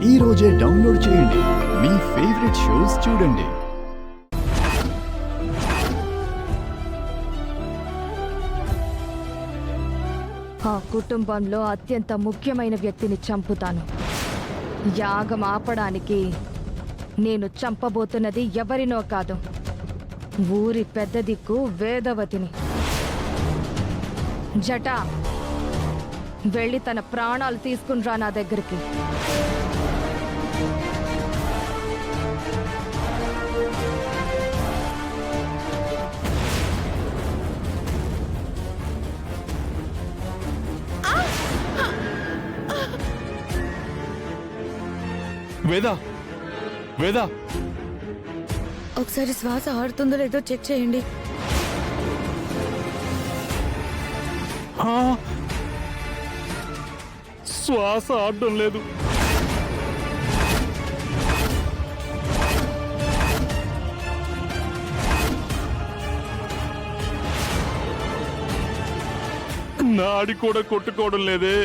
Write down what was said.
ఈ రోజే డౌన్లోడ్ చేయండి. మీ ఫేవరెట్ షోస్ చూడండి. ఆ కుటుంబంలో అత్యంత ముఖ్యమైన వ్యక్తిని చంపుతాను. యాగం ఆపడానికి నేను చంపబోతున్నది ఎవరినో కాదు, ఊరి పెద్ద దిక్కు వేదవతిని. జటా, వెళ్ళి తన ప్రాణాలు తీసుకునిరా నా దగ్గరికి. వేదా, వేదా, ఒకసారి శ్వాస ఆడుతుందో లేదో చెక్ చేయండి. శ్వాస ఆడడం లేదు. నాడి కూడా కొట్టుకోవడం లేదే.